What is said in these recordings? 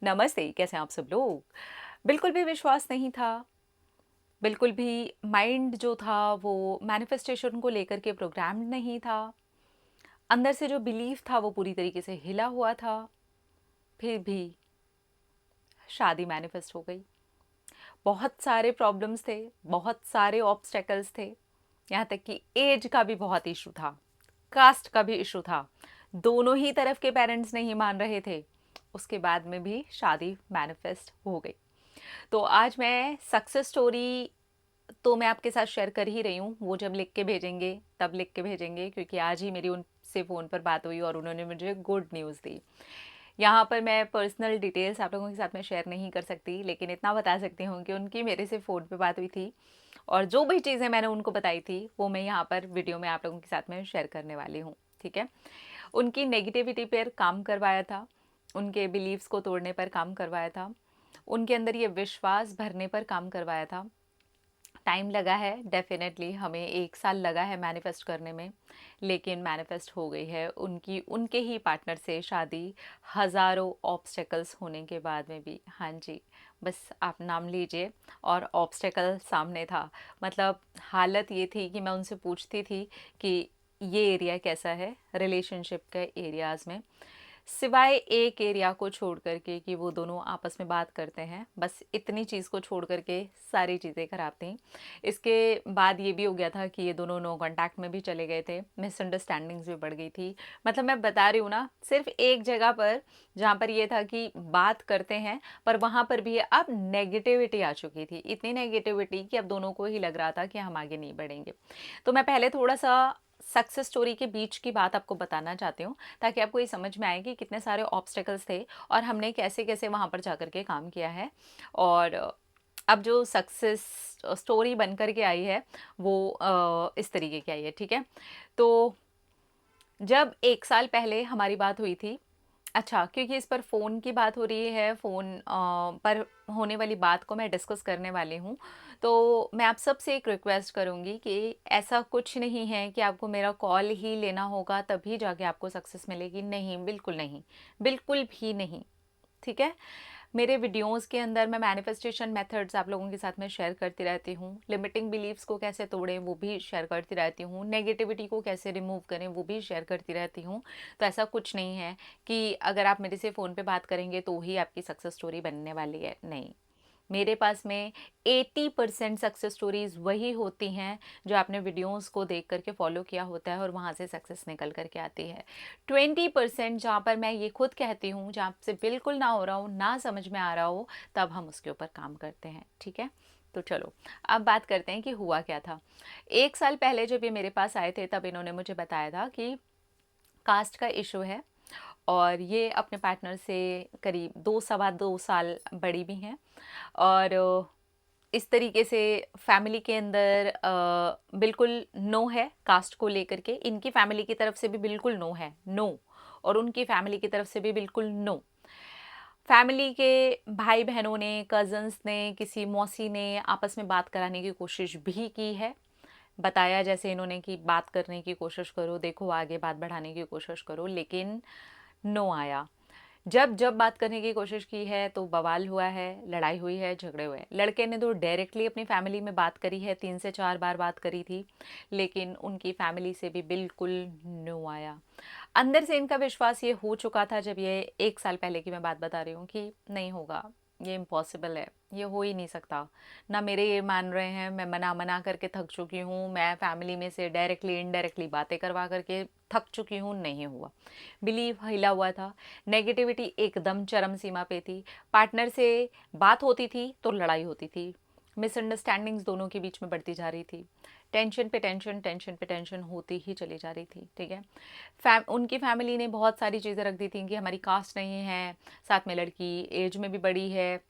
नमस्ते, कैसे हैं आप सब लोग? बिल्कुल भी विश्वास नहीं था, बिल्कुल भी माइंड जो था वो मैनिफेस्टेशन को लेकर के प्रोग्राम्ड नहीं था। अंदर से जो बिलीफ था वो पूरी तरीके से हिला हुआ था, फिर भी शादी मैनिफेस्ट हो गई। बहुत सारे प्रॉब्लम्स थे, बहुत सारे ऑब्स्टेकल्स थे, यहाँ तक कि एज का भी बहुत इशू था, कास्ट का भी इशू था। दोनों ही तरफ के पेरेंट्स नहीं मान रहे थे। उसके बाद में भी शादी मैनिफेस्ट हो गई। तो आज मैं सक्सेस स्टोरी तो मैं आपके साथ शेयर कर ही रही हूँ। वो जब लिख के भेजेंगे तब लिख के भेजेंगे, क्योंकि आज ही मेरी उनसे फ़ोन पर बात हुई और उन्होंने मुझे गुड न्यूज़ दी। यहाँ पर मैं पर्सनल डिटेल्स आप लोगों के साथ में शेयर नहीं कर सकती, लेकिन इतना बता सकती हूँ कि उनकी मेरे से फ़ोन पे बात हुई थी और जो भी चीज़ें मैंने उनको बताई थी वो मैं यहाँ पर वीडियो में आप लोगों के साथ में शेयर करने वाली हूँ। ठीक है। उनकी नेगेटिविटी पर काम करवाया था, उनके बिलीव्स को तोड़ने पर काम करवाया था, उनके अंदर ये विश्वास भरने पर काम करवाया था। टाइम लगा है, डेफिनेटली हमें 1 साल लगा है मैनिफेस्ट करने में, लेकिन मैनिफेस्ट हो गई है उनकी उनके ही पार्टनर से शादी, हज़ारों ऑब्स्टेकल्स होने के बाद में भी। हाँ जी, बस आप नाम लीजिए। और ऑब्स्टेकल सामने था, मतलब हालत ये थी कि मैं उनसे पूछती थी कि ये एरिया कैसा है रिलेशनशिप के एरियाज़ में, सिवाय एक एरिया को छोड़ करके कि वो दोनों आपस में बात करते हैं, बस इतनी चीज़ को छोड़ करके सारी चीज़ें खराब थी। इसके बाद ये भी हो गया था कि ये दोनों नो कॉन्टैक्ट में भी चले गए थे, मिसअंडरस्टैंडिंग्स भी बढ़ गई थी। मतलब मैं बता रही हूँ ना, सिर्फ एक जगह पर जहाँ पर ये था कि बात करते हैं, पर वहाँ पर भी अब नेगेटिविटी आ चुकी थी, इतनी नेगेटिविटी कि अब दोनों को ही लग रहा था कि हम आगे नहीं बढ़ेंगे। तो मैं पहले थोड़ा सा सक्सेस स्टोरी के बीच की बात आपको बताना चाहती हूँ, ताकि आपको ये समझ में आए कि कितने सारे ऑब्स्टेकल्स थे और हमने कैसे कैसे वहाँ पर जा कर के काम किया है। और अब जो सक्सेस स्टोरी बन कर के आई है वो इस तरीके की आई है। ठीक है। तो जब 1 साल पहले हमारी बात हुई थी, अच्छा, क्योंकि इस पर फ़ोन की बात हो रही है, फ़ोन पर होने वाली बात को मैं डिस्कस करने वाली हूँ, तो मैं आप सबसे एक रिक्वेस्ट करूँगी कि ऐसा कुछ नहीं है कि आपको मेरा कॉल ही लेना होगा तभी जाके आपको सक्सेस मिलेगी। नहीं, बिल्कुल नहीं, बिल्कुल भी नहीं। ठीक है। मेरे वीडियोस के अंदर मैं मैनिफेस्टेशन मेथड्स आप लोगों के साथ में शेयर करती रहती हूँ, लिमिटिंग बिलीव्स को कैसे तोड़ें वो भी शेयर करती रहती हूँ, नेगेटिविटी को कैसे रिमूव करें वो भी शेयर करती रहती हूँ। तो ऐसा कुछ नहीं है कि अगर आप मेरे से फ़ोन पे बात करेंगे तो ही आपकी सक्सेस स्टोरी बनने वाली है, नहीं। मेरे पास में 80% सक्सेस स्टोरीज़ वही होती हैं जो आपने वीडियोस को देख करके फॉलो किया होता है और वहाँ से सक्सेस निकल करके आती है। 20% जहाँ पर मैं ये खुद कहती हूँ, जहाँ से बिल्कुल ना हो रहा हो, ना समझ में आ रहा हो, तब हम उसके ऊपर काम करते हैं। ठीक है। तो चलो, अब बात करते हैं कि हुआ क्या था। 1 साल पहले जब ये मेरे पास आए थे तब इन्होंने मुझे बताया था कि कास्ट का इशू है और ये अपने पार्टनर से करीब 2 सवा 2 साल बड़ी भी हैं। और इस तरीके से फैमिली के अंदर बिल्कुल नो है कास्ट को लेकर के, इनकी फैमिली की तरफ से भी बिल्कुल नो है, नो। और उनकी फैमिली की तरफ से भी बिल्कुल नो। फैमिली के भाई बहनों ने, कज़न्स ने, किसी मौसी ने आपस में बात कराने की कोशिश भी की है। बताया जैसे इन्होंने कि बात करने की कोशिश करो, देखो आगे बात बढ़ाने की कोशिश करो, लेकिन नो आया। जब जब बात करने की कोशिश की है तो बवाल हुआ है, लड़ाई हुई है, झगड़े हुए हैं। लड़के ने तो डायरेक्टली अपनी फैमिली में बात करी है, 3 से 4 बार बात करी थी, लेकिन उनकी फैमिली से भी बिल्कुल नो आया। अंदर से इनका विश्वास ये हो चुका था, जब ये 1 साल पहले की मैं बात बता रही हूँ, कि नहीं होगा, ये इम्पॉसिबल है, ये हो ही नहीं सकता। ना मेरे ये मान रहे हैं, मैं मना मना करके थक चुकी हूँ, मैं फैमिली में से डायरेक्टली इनडायरेक्टली बातें करवा करके थक चुकी हूँ, नहीं हुआ। बिलीव हिला हुआ था, नेगेटिविटी एकदम चरम सीमा पे थी। पार्टनर से बात होती थी तो लड़ाई होती थी, मिसअंडरस्टैंडिंग्स दोनों के बीच में बढ़ती जा रही थी, टेंशन पे टेंशन, टेंशन पे टेंशन होती ही चली जा रही थी। ठीक है। उनकी फैमिली ने बहुत सारी चीज़ें रख दी थी कि हमारी कास्ट नहीं है, साथ में लड़की एज में भी बड़ी है,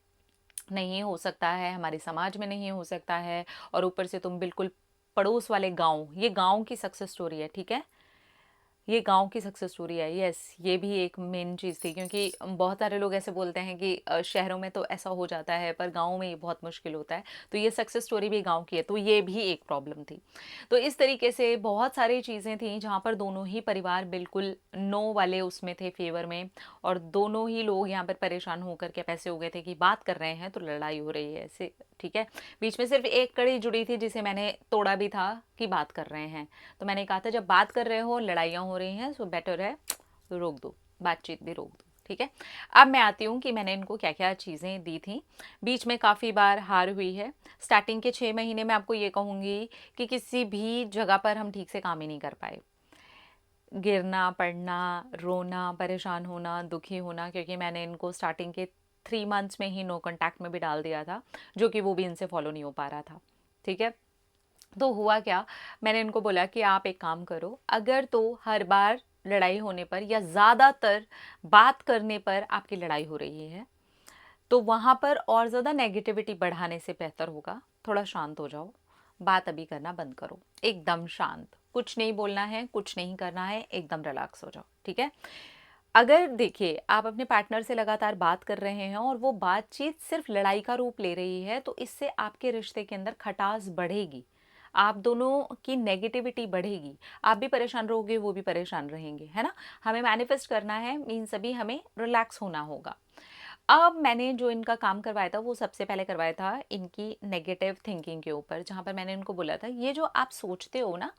नहीं हो सकता है, हमारे समाज में नहीं हो सकता है, और ऊपर से तुम बिल्कुल पड़ोस वाले गांव, ये गांव की सक्सेस स्टोरी है। ठीक है। ये गाँव की सक्सेस स्टोरी है। यस, ये भी एक मेन चीज़ थी, क्योंकि बहुत सारे लोग ऐसे बोलते हैं कि शहरों में तो ऐसा हो जाता है पर गाँव में ये बहुत मुश्किल होता है। तो ये सक्सेस स्टोरी भी गाँव की है, तो ये भी एक प्रॉब्लम थी। तो इस तरीके से बहुत सारी चीज़ें थी जहाँ पर दोनों ही परिवार बिल्कुल नो वाले उसमें थे, फ़ेवर में, और दोनों ही लोग यहाँ पर परेशान होकर के पैसे हो गए थे कि बात कर रहे हैं तो लड़ाई हो रही है ऐसे, ठीक है। बीच में सिर्फ एक कड़ी जुड़ी थी जिसे मैंने तोड़ा भी था कि बात कर रहे हैं। तो मैंने कहा था जब बात कर रहे हो, लड़ाइयाँ हो रही हैं, सो बेटर है रोक दो, बातचीत भी रोक दो, ठीक है। अब मैं आती हूँ कि मैंने इनको क्या क्या चीज़ें दी थी। बीच में काफ़ी बार हार हुई है। स्टार्टिंग के 6 महीने में आपको ये कहूँगी कि किसी भी जगह पर हम ठीक से काम ही नहीं कर पाए। गिरना, पड़ना, रोना, परेशान होना, दुखी होना, क्योंकि मैंने इनको स्टार्टिंग के 3 मंथ्स में ही नो कॉन्टैक्ट में भी डाल दिया था, जो कि वो भी इनसे फॉलो नहीं हो पा रहा था, ठीक है। तो हुआ क्या, मैंने इनको बोला कि आप एक काम करो, अगर तो हर बार लड़ाई होने पर या ज़्यादातर बात करने पर आपकी लड़ाई हो रही है, तो वहाँ पर और ज़्यादा नेगेटिविटी बढ़ाने से बेहतर होगा थोड़ा शांत हो जाओ, बात अभी करना बंद करो, एकदम शांत, कुछ नहीं बोलना है, कुछ नहीं करना है, एकदम रिलैक्स हो जाओ, ठीक है। अगर देखिए आप अपने पार्टनर से लगातार बात कर रहे हैं और वो बातचीत सिर्फ लड़ाई का रूप ले रही है, तो इससे आपके रिश्ते के अंदर खटास बढ़ेगी, आप दोनों की नेगेटिविटी बढ़ेगी, आप भी परेशान रहोगे, वो भी परेशान रहेंगे, है ना। हमें मैनिफेस्ट करना है, मीन्स अभी हमें रिलैक्स होना होगा। अब मैंने जो इनका काम करवाया था वो सबसे पहले करवाया था इनकी नेगेटिव थिंकिंग के ऊपर, जहाँ पर मैंने इनको बोला था ये जो आप सोचते हो ना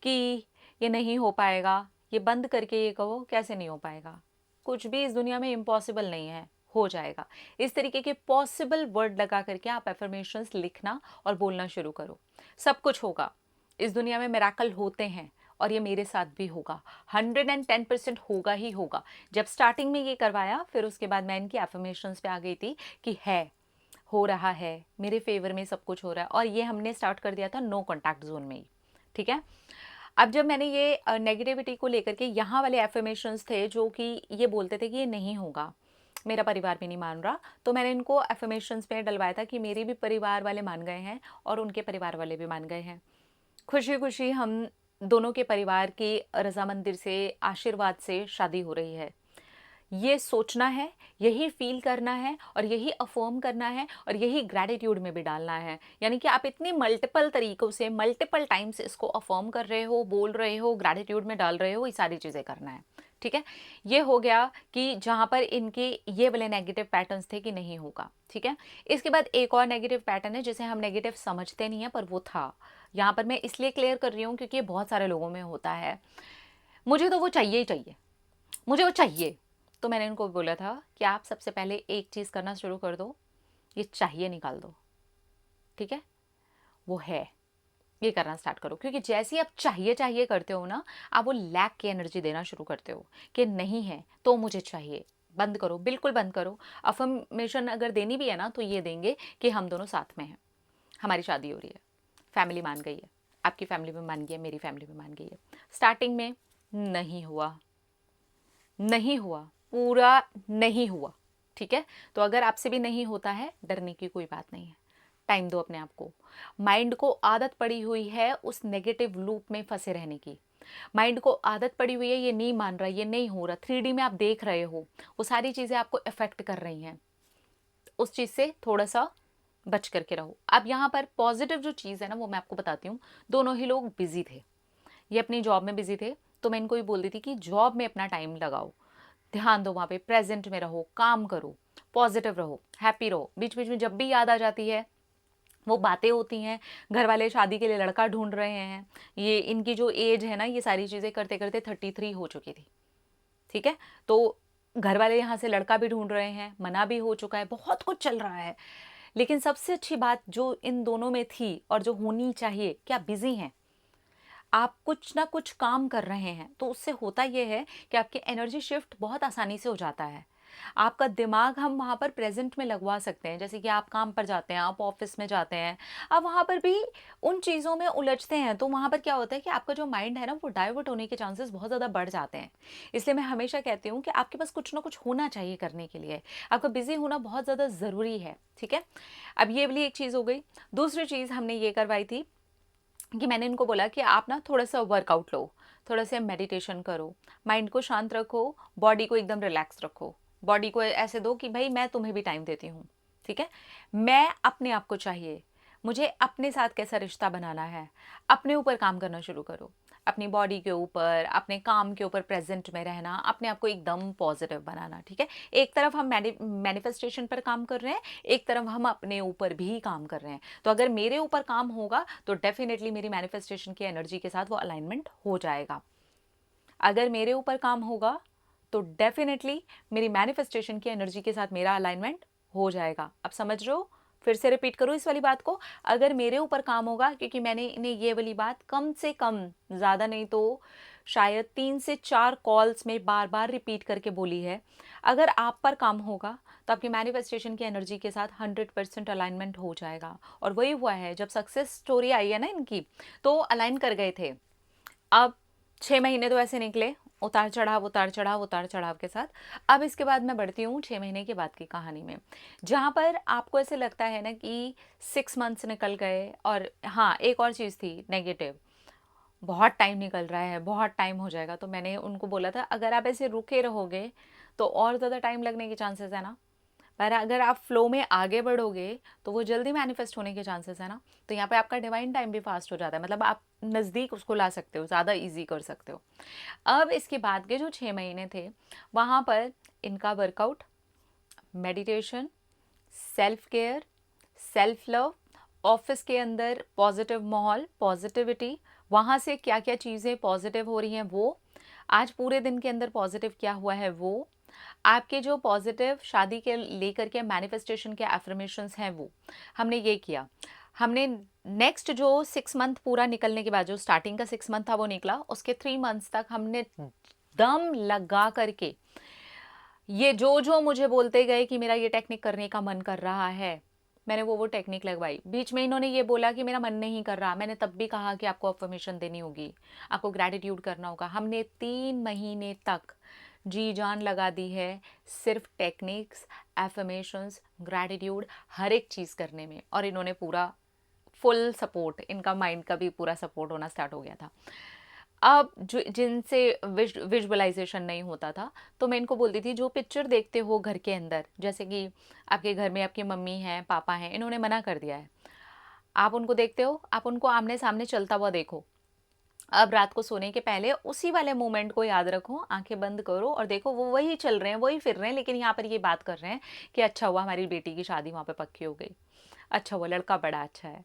कि ये नहीं हो पाएगा, ये बंद करके ये कहो कैसे नहीं हो पाएगा, कुछ भी इस दुनिया में इम्पॉसिबल नहीं है, हो जाएगा। इस तरीके के पॉसिबल वर्ड लगा करके आप एफर्मेशंस लिखना और बोलना शुरू करो। सब कुछ होगा, इस दुनिया में मिराकल होते हैं और ये मेरे साथ भी होगा, 110% होगा ही होगा। जब स्टार्टिंग में ये करवाया, फिर उसके बाद मैं इनकी एफर्मेशंस पे आ गई थी कि है, हो रहा है, मेरे फेवर में सब कुछ हो रहा है, और ये हमने स्टार्ट कर दिया था नो कॉन्टैक्ट जोन में ही, ठीक है। अब जब मैंने ये नेगेटिविटी को लेकर के यहाँ वाले एफर्मेशंस थे जो कि ये बोलते थे कि ये नहीं होगा, मेरा परिवार भी नहीं मान रहा, तो मैंने इनको एफर्मेशंस पे डलवाया था कि मेरे भी परिवार वाले मान गए हैं और उनके परिवार वाले भी मान गए हैं, खुशी खुशी हम दोनों के परिवार की रजामंदी से, आशीर्वाद से शादी हो रही है। ये सोचना है, यही फील करना है और यही अफर्म करना है और यही ग्रैटिट्यूड में भी डालना है। यानी कि आप इतनी मल्टीपल तरीकों से मल्टीपल टाइम्स इसको अफर्म कर रहे हो, बोल रहे हो, ग्रैटिट्यूड में डाल रहे हो, ये सारी चीज़ें करना है, ठीक है। ये हो गया कि जहाँ पर इनके ये वाले नेगेटिव पैटर्न्स थे कि नहीं होगा, ठीक है। इसके बाद एक और नेगेटिव पैटर्न है जिसे हम नेगेटिव समझते नहीं हैं पर वो था। यहाँ पर मैं इसलिए क्लियर कर रही हूँ क्योंकि ये बहुत सारे लोगों में होता है, मुझे तो वो चाहिए ही चाहिए, मुझे वो चाहिए। तो मैंने उनको बोला था कि आप सबसे पहले एक चीज़ करना शुरू कर दो, ये चाहिए निकाल दो, ठीक है। वो है, ये करना स्टार्ट करो, क्योंकि जैसे ही आप चाहिए चाहिए करते हो ना, आप वो लैक की एनर्जी देना शुरू करते हो कि नहीं है तो मुझे चाहिए। बंद करो, बिल्कुल बंद करो। अफर्मेशन अगर देनी भी है ना तो ये देंगे कि हम दोनों साथ में हैं, हमारी शादी हो रही है, फैमिली मान गई है, आपकी फैमिली में मान गई है, मेरी फैमिली में मान गई है। स्टार्टिंग में नहीं हुआ, नहीं हुआ, पूरा नहीं हुआ, ठीक है। तो अगर आपसे भी नहीं होता है, डरने की कोई बात नहीं है, टाइम दो अपने आप को। माइंड को आदत पड़ी हुई है उस नेगेटिव लूप में फंसे रहने की, माइंड को आदत पड़ी हुई है, ये नहीं मान रहा, ये नहीं हो रहा, 3D में आप देख रहे हो, वो सारी चीज़ें आपको इफेक्ट कर रही हैं, उस चीज़ से थोड़ा सा बच करके रहो। अब यहाँ पर पॉजिटिव जो चीज़ है ना वो मैं आपको बताती हूँ। दोनों ही लोग बिजी थे, ये अपनी जॉब में बिजी थे, तो मैं इनको ये बोल दी थी कि जॉब में अपना टाइम लगाओ, ध्यान दो, वहाँ पे प्रेजेंट में रहो, काम करो, पॉजिटिव रहो, हैप्पी रहो। बीच बीच में जब भी याद आ जाती है, वो बातें होती हैं, घर वाले शादी के लिए लड़का ढूंढ रहे हैं, ये इनकी जो एज है ना, ये सारी चीज़ें करते करते 33 हो चुकी थी, ठीक है। तो घर वाले यहाँ से लड़का भी ढूंढ रहे हैं, मना भी हो चुका है, बहुत कुछ चल रहा है। लेकिन सबसे अच्छी बात जो इन दोनों में थी और जो होनी चाहिए, क्या बिजी हैं आप, कुछ ना कुछ काम कर रहे हैं, तो उससे होता यह है कि आपकी एनर्जी शिफ्ट बहुत आसानी से हो जाता है। आपका दिमाग हम वहाँ पर प्रेजेंट में लगवा सकते हैं, जैसे कि आप काम पर जाते हैं, आप ऑफिस में जाते हैं, आप वहाँ पर भी उन चीज़ों में उलझते हैं, तो वहाँ पर क्या होता है कि आपका जो माइंड है ना वो डाइवर्ट होने के चांसेस बहुत ज़्यादा बढ़ जाते हैं। इसलिए मैं हमेशा कहती हूँ कि आपके पास कुछ ना कुछ होना चाहिए करने के लिए, आपका बिजी होना बहुत ज़्यादा ज़रूरी है, ठीक है। अब ये वाली एक चीज़ हो गई। दूसरी चीज़ हमने ये करवाई थी कि मैंने इनको बोला कि आप ना थोड़ा सा वर्कआउट लो, थोड़ा सा मेडिटेशन करो, माइंड को शांत रखो, बॉडी को एकदम रिलैक्स रखो, बॉडी को ऐसे दो कि भाई मैं तुम्हें भी टाइम देती हूँ, ठीक है। मैं अपने आप को चाहिए, मुझे अपने साथ कैसा रिश्ता बनाना है, अपने ऊपर काम करना शुरू करो, अपनी बॉडी के ऊपर, अपने काम के ऊपर प्रेजेंट में रहना, अपने आप को एकदम पॉजिटिव बनाना, ठीक है। एक तरफ हम मैनिफेस्टेशन पर काम कर रहे हैं, एक तरफ हम अपने ऊपर भी काम कर रहे हैं। तो अगर मेरे ऊपर काम होगा तो डेफिनेटली मेरी मैनिफेस्टेशन की एनर्जी के साथ वो अलाइनमेंट हो जाएगा। अगर मेरे ऊपर काम होगा तो डेफिनेटली मेरी मैनिफेस्टेशन की एनर्जी के साथ मेरा अलाइनमेंट हो जाएगा। अब समझ रहे हो? फिर से रिपीट करो इस वाली बात को। अगर मेरे ऊपर काम होगा, क्योंकि मैंने इन्हें ये वाली बात कम से कम, ज़्यादा नहीं तो शायद 3 से 4 कॉल्स में बार बार रिपीट करके बोली है, अगर आप पर काम होगा तो आपकी मैनिफेस्टेशन की एनर्जी के साथ 100% अलाइनमेंट हो जाएगा। और वही हुआ है, जब सक्सेस स्टोरी आई है ना इनकी, तो अलाइन कर गए थे। अब 6 महीने तो ऐसे निकले, उतार चढ़ाव उतार चढ़ाव उतार चढ़ाव के साथ। अब इसके बाद मैं बढ़ती हूँ 6 महीने के बाद की कहानी में, जहाँ पर आपको ऐसे लगता है ना कि 6 मंथ्स निकल गए। और हाँ, एक और चीज़ थी नेगेटिव, बहुत टाइम निकल रहा है, बहुत टाइम हो जाएगा। तो मैंने उनको बोला था अगर आप ऐसे रुके रहोगे तो और ज़्यादा टाइम लगने के चांसेस है ना, पर अगर आप फ्लो में आगे बढ़ोगे तो वो जल्दी मैनिफेस्ट होने के चांसेस है ना। तो यहाँ पे आपका डिवाइन टाइम भी फास्ट हो जाता है, मतलब आप नज़दीक उसको ला सकते हो, ज़्यादा इजी कर सकते हो। अब इसके बाद के जो 6 महीने थे, वहाँ पर इनका workout, meditation, self care, self love, office के अंदर पॉजिटिव माहौल, पॉजिटिविटी, वहाँ से क्या क्या चीज़ें पॉजिटिव हो रही हैं वो, आज पूरे दिन के अंदर पॉजिटिव क्या हुआ है वो, आपके जो पॉजिटिव शादी के लेकर के मैनिफेस्टेशन के एफर्मेशंस हैं वो हमने ये किया। हमने नेक्स्ट जो 6 मंथ पूरा निकलने के बाद, जो स्टार्टिंग का 6 मंथ था वो निकला, उसके 3 मंथ्स तक हमने दम लगा करके ये जो जो मुझे बोलते गए कि मेरा ये टेक्निक करने का मन कर रहा है, मैंने वो टेक्निक लगवाई। बीच में इन्होंने ये बोला कि मेरा मन नहीं कर रहा, मैंने तब भी कहा कि आपको अफर्मेशन देनी होगी, आपको ग्रैटिट्यूड करना होगा। हमने 3 महीने तक जी जान लगा दी है सिर्फ टेक्निक्स, एफर्मेशंस, ग्रैटिट्यूड, हर एक चीज़ करने में। और इन्होंने पूरा फुल सपोर्ट, इनका माइंड का भी पूरा सपोर्ट होना स्टार्ट हो गया था। अब जो जिनसे विजुअलाइजेशन नहीं होता था, तो मैं इनको बोलती थी जो पिक्चर देखते हो घर के अंदर, जैसे कि आपके घर में आपकी मम्मी हैं, पापा हैं, इन्होंने मना कर दिया है, आप उनको देखते हो, आप उनको आमने सामने चलता हुआ देखो। अब रात को सोने के पहले उसी वाले मोमेंट को याद रखो, आंखें बंद करो और देखो वो वही चल रहे हैं, वही फिर रहे हैं, लेकिन यहाँ पर ये बात कर रहे हैं कि अच्छा हुआ हमारी बेटी की शादी वहाँ पे पक्की हो गई, अच्छा हुआ लड़का बड़ा अच्छा है,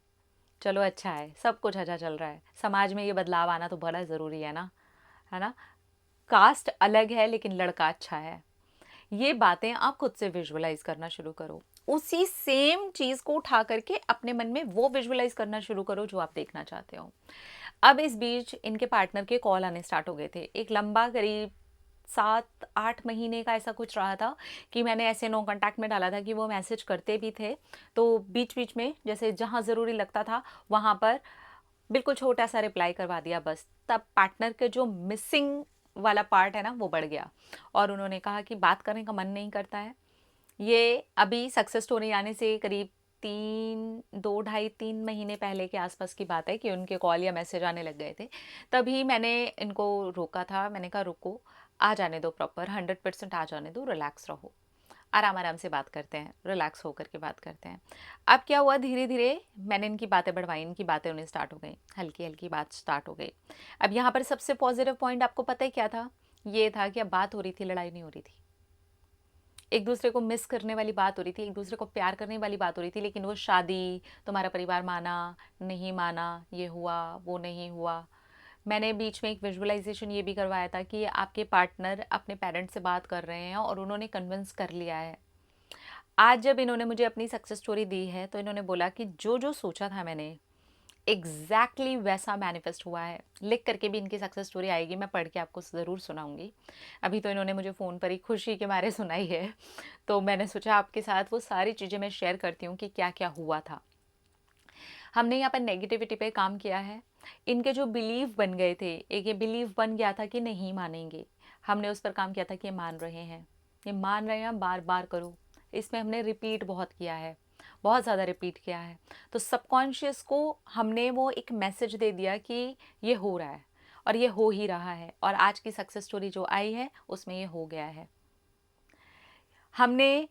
चलो अच्छा है, सब कुछ अच्छा चल रहा है, समाज में ये बदलाव आना तो बड़ा ज़रूरी है ना। कास्ट अलग है लेकिन लड़का अच्छा है। ये बातें आप खुद से विजुअलाइज करना शुरू करो, उसी सेम चीज़ को उठा करके अपने मन में वो विजुअलाइज करना शुरू करो जो आप देखना चाहते हो। अब इस बीच इनके पार्टनर के कॉल आने स्टार्ट हो गए थे, एक लंबा करीब 7-8 महीने का ऐसा कुछ रहा था कि मैंने ऐसे नो कॉन्टैक्ट में डाला था कि वो मैसेज करते भी थे, तो बीच बीच में जैसे जहाँ ज़रूरी लगता था वहाँ पर बिल्कुल छोटा सा रिप्लाई करवा दिया बस। तब पार्टनर के जो मिसिंग वाला पार्ट है ना वो बढ़ गया, और उन्होंने कहा कि बात करने का मन नहीं करता है। ये अभी सक्सेस स्टोरी आने से करीब 3 2 ढाई 3 महीने पहले के आसपास की बात है कि उनके कॉल या मैसेज आने लग गए थे। तभी मैंने इनको रोका था, मैंने कहा रुको, आ जाने दो, प्रॉपर 100% आ जाने दो, रिलैक्स रहो, आराम आराम से बात करते हैं, रिलैक्स होकर के बात करते हैं। अब क्या हुआ, धीरे धीरे मैंने इनकी बातें बढ़वाई, इनकी बातें उन्हें स्टार्ट हो गई, हल्की हल्की बात स्टार्ट हो गई। अब यहाँ पर सबसे पॉजिटिव पॉइंट आपको पता है क्या था? ये था कि अब बात हो रही थी, लड़ाई नहीं हो रही थी, एक दूसरे को मिस करने वाली बात हो रही थी, एक दूसरे को प्यार करने वाली बात हो रही थी। लेकिन वो शादी, तुम्हारा परिवार माना नहीं माना, ये हुआ वो नहीं हुआ। मैंने बीच में एक विजुअलाइजेशन ये भी करवाया था कि आपके पार्टनर अपने पेरेंट्स से बात कर रहे हैं और उन्होंने कन्विंस कर लिया है। आज जब इन्होंने मुझे अपनी सक्सेस स्टोरी दी है तो इन्होंने बोला कि जो जो सोचा था मैंने, एग्जैक्टली वैसा मैनिफेस्ट हुआ है। लिख करके भी इनकी सक्सेस स्टोरी आएगी, मैं पढ़ के आपको ज़रूर सुनाऊंगी। अभी तो इन्होंने मुझे फ़ोन पर ही खुशी के मारे सुनाई है, तो मैंने सोचा आपके साथ वो सारी चीज़ें मैं शेयर करती हूँ कि क्या क्या हुआ था। हमने यहाँ पर नेगेटिविटी पे काम किया है। इनके जो बिलीव बन गए थे, एक ये बिलीव बन गया था कि नहीं मानेंगे, हमने उस पर काम किया था कि ये मान रहे हैं, ये मान रहे हैं, बार बार करो। इसमें हमने रिपीट बहुत किया है, बहुत ज़्यादा रिपीट किया है। तो सबकॉन्शियस को हमने वो एक मैसेज दे दिया कि ये हो रहा है, और ये हो ही रहा है, और आज की सक्सेस स्टोरी जो आई है उसमें ये हो गया है। हमने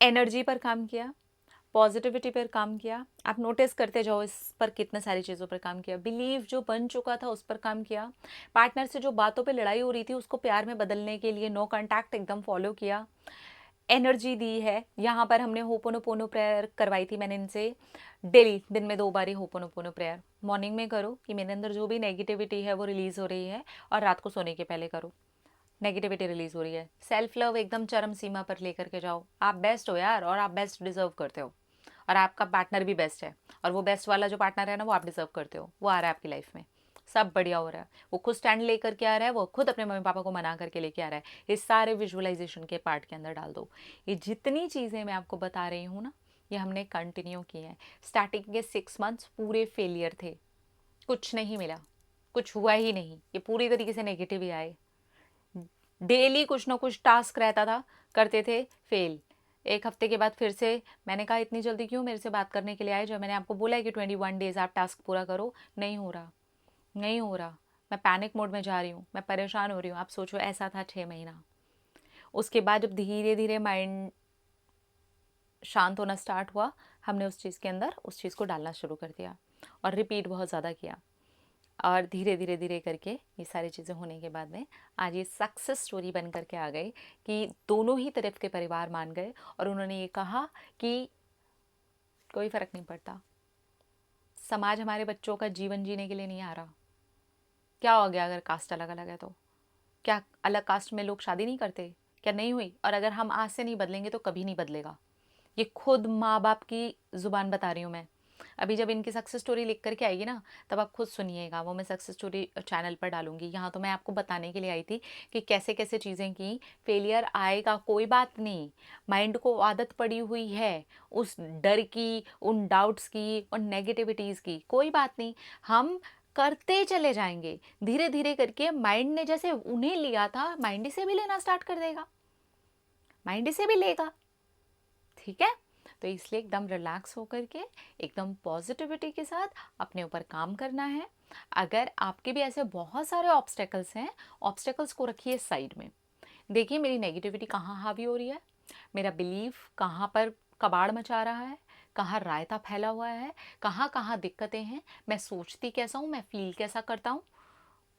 एनर्जी पर काम किया, पॉजिटिविटी पर काम किया। आप नोटिस करते जाओ इस पर कितने सारी चीज़ों पर काम किया। बिलीव जो बन चुका था उस पर काम किया। पार्टनर से जो बातों पे लड़ाई हो रही थी उसको प्यार में बदलने के लिए नो कांटेक्ट एकदम फॉलो किया। एनर्जी दी है। यहाँ पर हमने होपोनोपोनो प्रेयर करवाई थी मैंने इनसे। डेली दिन में 2 बार ही होपोनोपोनो प्रेयर मॉर्निंग में करो कि मेरे अंदर जो भी नेगेटिविटी है वो रिलीज़ हो रही है, और रात को सोने के पहले करो, नेगेटिविटी रिलीज हो रही है। सेल्फ लव एकदम चरम सीमा पर लेकर के जाओ। आप बेस्ट हो यार, और आप बेस्ट डिजर्व करते हो, और आपका पार्टनर भी बेस्ट है, और वो बेस्ट वाला जो पार्टनर है ना वो आप डिजर्व करते हो, वो आ रहा है आपकी लाइफ में। सब बढ़िया हो रहा है, वो खुद स्टैंड लेकर के आ रहा है, वो खुद अपने मम्मी पापा को मना करके लेके आ रहा है। ये सारे विजुअलाइजेशन के पार्ट के अंदर डाल दो। ये जितनी चीज़ें मैं आपको बता रही हूँ ना, ये हमने कंटिन्यू की हैं। स्टार्टिंग के 6 मंथ्स पूरे फेलियर थे, कुछ नहीं मिला, कुछ हुआ ही नहीं, ये पूरी तरीके से नेगेटिव ही आए। डेली कुछ ना कुछ टास्क रहता था, करते थे, फेल। एक हफ्ते के बाद फिर से मैंने कहा इतनी जल्दी क्यों मेरे से बात करने के लिए आए, जब मैंने आपको बोला है कि 21 डेज आप टास्क पूरा करो। नहीं हो रहा, नहीं हो रहा। मैं पैनिक मोड में जा रही हूँ, मैं परेशान हो रही हूँ। आप सोचो ऐसा था 6 महीना। उसके बाद जब धीरे धीरे माइंड शांत होना स्टार्ट हुआ, हमने उस चीज़ के अंदर उस चीज़ को डालना शुरू कर दिया, और रिपीट बहुत ज़्यादा किया, और धीरे धीरे धीरे करके ये सारी चीज़ें होने के बाद में आज ये सक्सेस स्टोरी बन करके आ गई कि दोनों ही तरफ के परिवार मान गए, और उन्होंने ये कहा कि कोई फ़र्क नहीं पड़ता, समाज हमारे बच्चों का जीवन जीने के लिए नहीं आ रहा। क्या हो गया अगर कास्ट अलग अलग है तो? क्या अलग कास्ट में लोग शादी नहीं करते? क्या नहीं हुई? और अगर हम आज से नहीं बदलेंगे तो कभी नहीं बदलेगा। ये खुद माँ बाप की ज़ुबान बता रही हूँ मैं। अभी जब इनकी सक्सेस स्टोरी लिख करके आएगी ना, तब आप खुद सुनिएगा, वो मैं सक्सेस स्टोरी चैनल पर डालूंगी। यहाँ तो मैं आपको बताने के लिए आई थी कि कैसे कैसे चीज़ें की। फेलियर आएगा, कोई बात नहीं। माइंड को आदत पड़ी हुई है उस डर की, उन डाउट्स की, उन नेगेटिविटीज़ की, कोई बात नहीं। हम करते चले जाएंगे धीरे धीरे करके। माइंड ने जैसे उन्हें लिया था, माइंड से भी लेना स्टार्ट कर देगा, माइंड से भी लेगा। ठीक है, तो इसलिए एकदम रिलैक्स होकर के, एकदम पॉजिटिविटी के साथ अपने ऊपर काम करना है। अगर आपके भी ऐसे बहुत सारे ऑब्स्टेकल्स हैं, ऑब्स्टेकल्स को रखिए साइड में। देखिए मेरी नेगेटिविटी कहाँ हावी हो रही है, मेरा बिलीफ कहाँ पर कबाड़ मचा रहा है, कहाँ रायता फैला हुआ है, कहाँ कहाँ दिक्कतें हैं, मैं सोचती कैसा हूँ, मैं फील कैसा करता हूँ।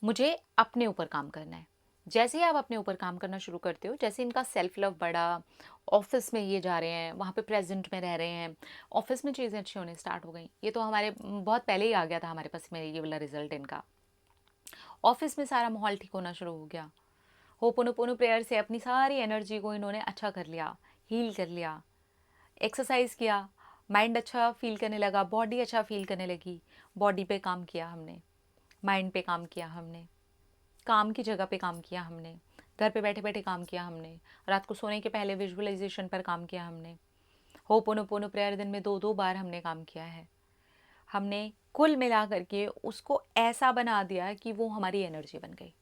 मुझे अपने ऊपर काम करना है। जैसे ही आप अपने ऊपर काम करना शुरू करते हो, जैसे इनका सेल्फ लव बढ़ा, ऑफिस में ये जा रहे हैं, वहाँ पे प्रेजेंट में रह रहे हैं, ऑफिस में चीज़ें अच्छी होने स्टार्ट हो गई। ये तो हमारे बहुत पहले ही आ गया था हमारे पास में ये वाला रिजल्ट इनका। ऑफिस में सारा माहौल ठीक होना शुरू हो गया। होपोनोपोनो प्रेयर से अपनी सारी एनर्जी को इन्होंने अच्छा कर लिया, हील कर लिया। एक्सरसाइज किया, माइंड अच्छा फील करने लगा, बॉडी अच्छा फील करने लगी। बॉडी पे काम किया हमने, माइंड पे काम किया हमने, काम की जगह पे काम किया हमने, घर पे बैठे बैठे काम किया हमने, रात को सोने के पहले विजुअलाइजेशन पर काम किया हमने। होपोनोपोनो प्रेयर दिन में 2-2 बार हमने काम किया है। हमने कुल मिला करके उसको ऐसा बना दिया कि वो हमारी एनर्जी बन गई।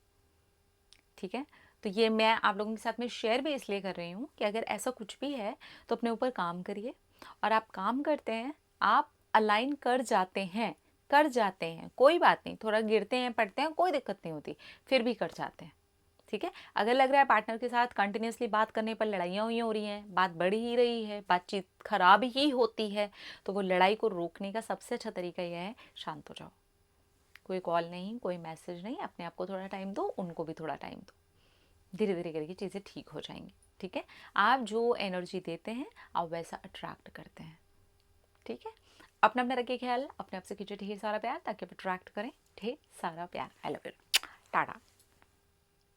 ठीक है, तो ये मैं आप लोगों के साथ में शेयर भी इसलिए कर रही हूँ कि अगर ऐसा कुछ भी है तो अपने ऊपर काम करिए, और आप काम करते हैं, आप अलाइन कर जाते हैं, कर जाते हैं, कोई बात नहीं। थोड़ा गिरते हैं, पड़ते हैं, कोई दिक्कत नहीं होती, फिर भी कर जाते हैं। ठीक है, अगर लग रहा है पार्टनर के साथ कंटिन्यूसली बात करने पर लड़ाइयाँ हुई हो रही हैं, बात बढ़ ही रही है, बातचीत खराब ही होती है, तो वो लड़ाई को रोकने का सबसे अच्छा तरीका यह है, शांत हो जाओ। कोई कॉल नहीं, कोई मैसेज नहीं, अपने आप को थोड़ा टाइम दो, उनको भी थोड़ा टाइम दो। धीरे धीरे करके चीज़ें ठीक हो जाएंगी। ठीक है, आप जो एनर्जी देते हैं आप वैसा अट्रैक्ट करते हैं। ठीक है, अपना अपना रखिए ख्याल, अपने आप से कीजिए ढेर सारा प्यार, ताकि आप अट्रैक्ट करें ढेर सारा प्यार। I love you, Tata.